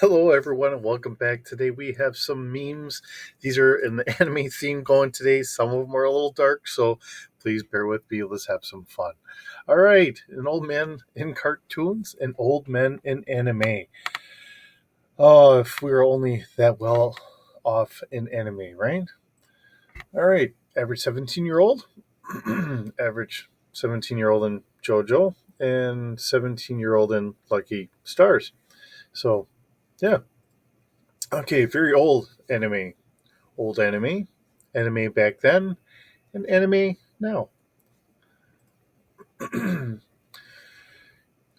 Hello, everyone, and welcome back. Today we have some memes. These are an anime theme going today. Some of them are a little dark, so please bear with me. Let's have some fun. All right, an old man in cartoons, an old man in anime. Oh, if we were only that well off in anime, right? All right, average 17-year-old, average 17-year-old in JoJo, and 17-year-old in Lucky Stars. So, yeah. Okay, very old anime back then, and anime now. I'm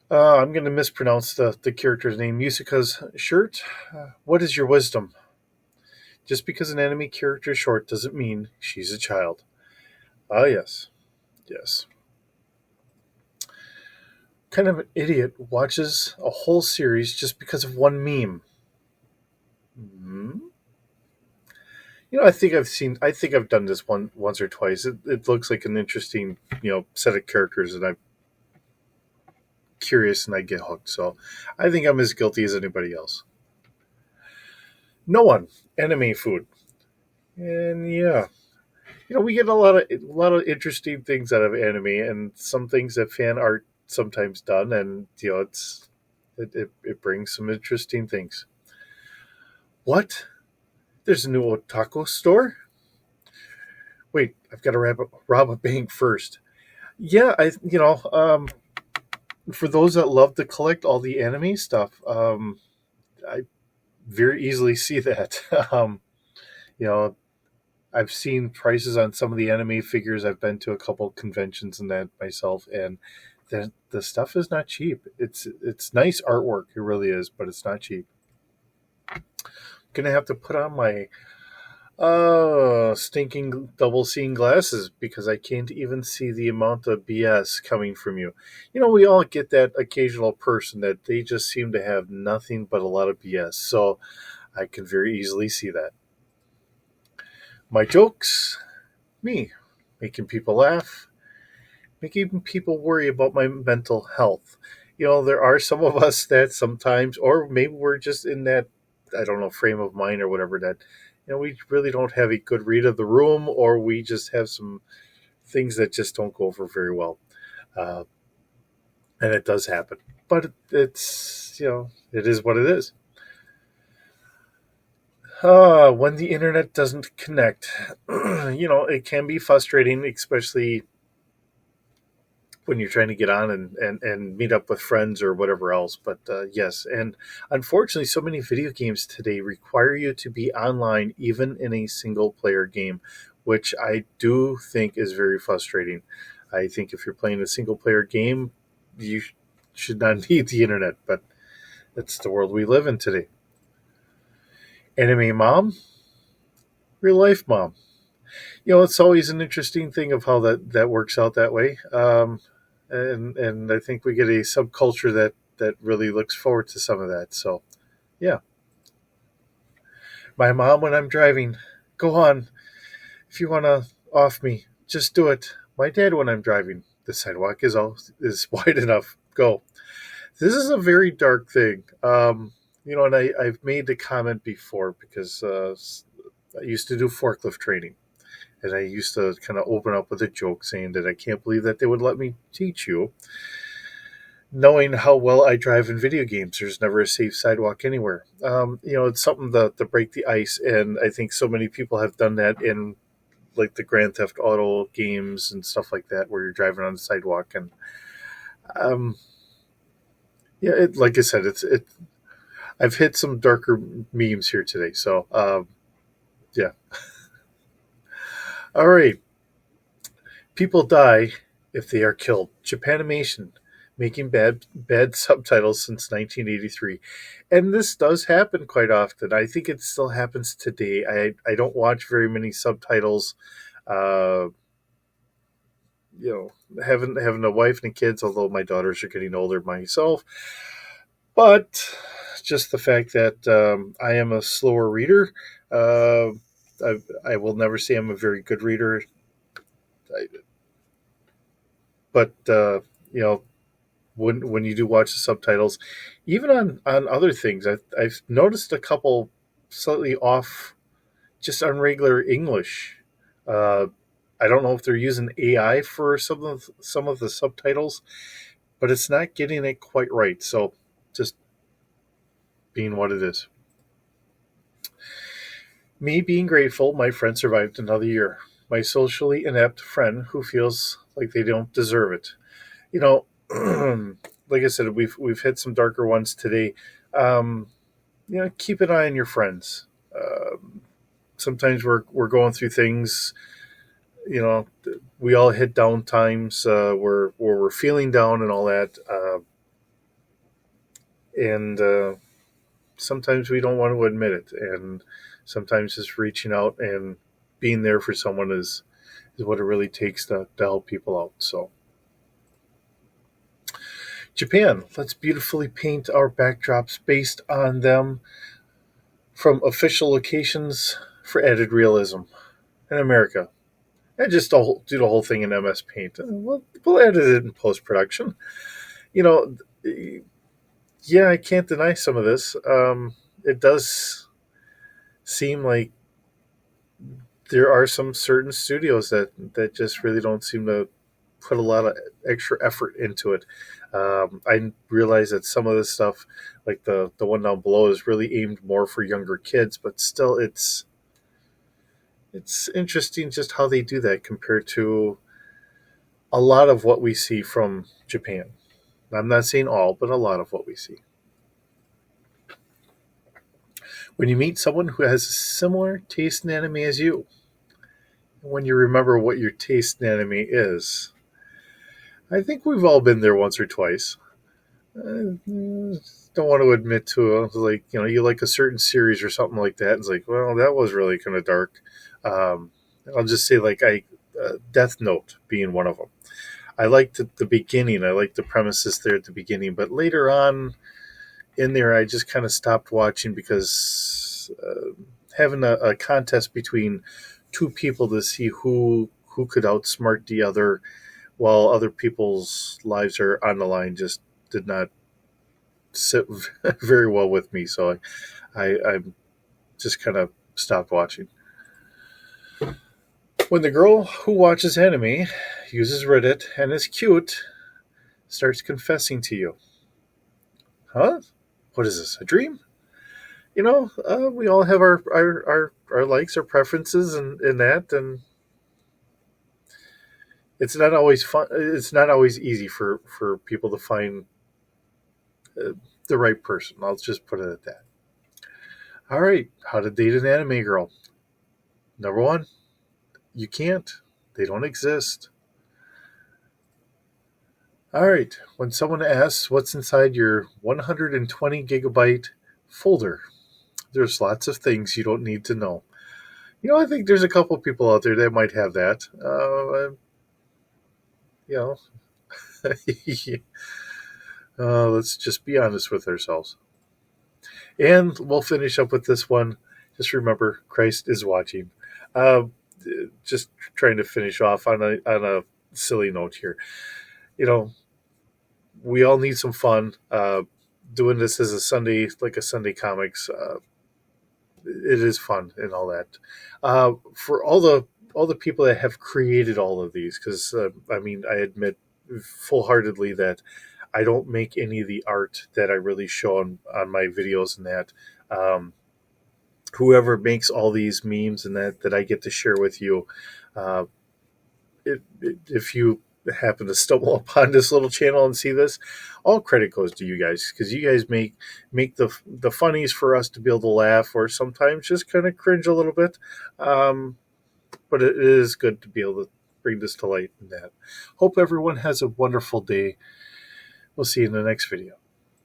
going to mispronounce the character's name. Yusika's shirt. What is your wisdom? Just because an anime character is short doesn't mean she's a child. Ah, yes, yes. Kind of an idiot watches a whole series just because of one meme. Hmm? I think I've done this once or twice. It looks like an interesting, set of characters, and I'm curious and I get hooked. So I think I'm as guilty as anybody else. No one. Anime food. And yeah, we get a lot of interesting things out of anime, and some things that fan art sometimes done, and it brings some interesting things. What? There's a new otaku store? Wait, I've got to rob a bank first. Yeah, for those that love to collect all the anime stuff, I very easily see that. You know, I've seen prices on some of the anime figures. I've been to a couple conventions and that myself, and the stuff is not cheap. It's nice artwork, it really is, but it's not cheap. Gonna have to put on my stinking double seeing glasses because I can't even see the amount of BS coming from you. We all get that occasional person that they just seem to have nothing but a lot of BS. So I can very easily see that. My jokes, me, making people laugh, making people worry about my mental health. There are some of us that sometimes, or maybe we're just in that, I don't know, frame of mind or whatever, that, we really don't have a good read of the room, or we just have some things that just don't go over very well. Uh, and it does happen. But it is what it is. When the internet doesn't connect, it can be frustrating, especially when you're trying to get on and meet up with friends or whatever else. But yes, and unfortunately, so many video games today require you to be online, even in a single player game, which I do think is very frustrating. I think if you're playing a single player game, you should not need the internet, but that's the world we live in today. Anime mom, real life mom. It's always an interesting thing of how that works out that way. And I think we get a subculture that really looks forward to some of that. So, yeah, my mom when I'm driving, go on. If you want to off me, just do it. My dad when I'm driving, the sidewalk is wide enough. Go. This is a very dark thing. And I've made the comment before because I used to do forklift training. And I used to kind of open up with a joke saying that I can't believe that they would let me teach you, knowing how well I drive in video games. There's never a safe sidewalk anywhere. It's something to break the ice, and I think so many people have done that in like the Grand Theft Auto games and stuff like that, where you're driving on the sidewalk. And um, yeah, like I said, it. I've hit some darker memes here today, so yeah. All right, people die if they are killed. Japanimation making bad subtitles since 1983, and this does happen quite often. I think it still happens today. I don't watch very many subtitles. Uh, having a wife and kids, although my daughters are getting older myself, but just the fact that I am a slower reader. Uh, I will never say I'm a very good reader, but you know when you do watch the subtitles, even on other things. I've noticed a couple slightly off, just on regular English. Uh, I don't know if they're using AI for some of the subtitles, but it's not getting it quite right. So just being what it is. Me being grateful, my friend survived another year. My socially inept friend who feels like they don't deserve it. You know, like I said, we've hit some darker ones today. Um, keep an eye on your friends. Sometimes we're going through things. You know, we all hit down times where we're feeling down and all that, and sometimes we don't want to admit it. And sometimes just reaching out and being there for someone is what it really takes to help people out. So, Japan, let's beautifully paint our backdrops based on them from official locations for added realism. In America, and just do the whole thing in MS Paint. We'll edit it in post production. You know, yeah, I can't deny some of this. It does seem like there are some certain studios that just really don't seem to put a lot of extra effort into it. I realize that some of this stuff, like the one down below, is really aimed more for younger kids, but still, it's interesting just how they do that compared to a lot of what we see from Japan. I'm not saying all, but a lot of what we see. When you meet someone who has a similar taste in anime as you, when you remember what your taste in anime is, I think we've all been there once or twice. Don't want to admit to like you like a certain series or something like that. It's like, well, that was really kind of dark. Um, I'll just say like Death Note being one of them. I liked the beginning. I liked the premises there at the beginning, but later on in there, I just kind of stopped watching because having a contest between two people to see who could outsmart the other while other people's lives are on the line just did not sit very well with me. So I just kind of stopped watching. When the girl who watches anime, uses Reddit, and is cute, starts confessing to you. Huh? What is this, a dream? We all have our likes, our preferences, and in that, and it's not always fun. It's not always easy for people to find uh, the right person. I'll just put it at that. All right, how to date an anime girl. Number one, you can't. They don't exist. All right, when someone asks what's inside your 120 gigabyte folder, there's lots of things you don't need to know. I think there's a couple people out there that might have that. You know, let's just be honest with ourselves. And we'll finish up with this one. Just remember, Christ is watching. Uh, just trying to finish off on a silly note here. You know, we all need some fun. Doing this as a Sunday, like a Sunday comics, it is fun and all that. For all the people that have created all of these, because I admit full heartedly that I don't make any of the art that I really show on my videos and that. Whoever makes all these memes and that I get to share with you, uh, if you happen to stumble upon this little channel and see this, all credit goes to you guys because you guys make the funnies for us to be able to laugh or sometimes just kind of cringe a little bit. But it is good to be able to bring this to light and that. Hope everyone has a wonderful day. We'll see you in the next video.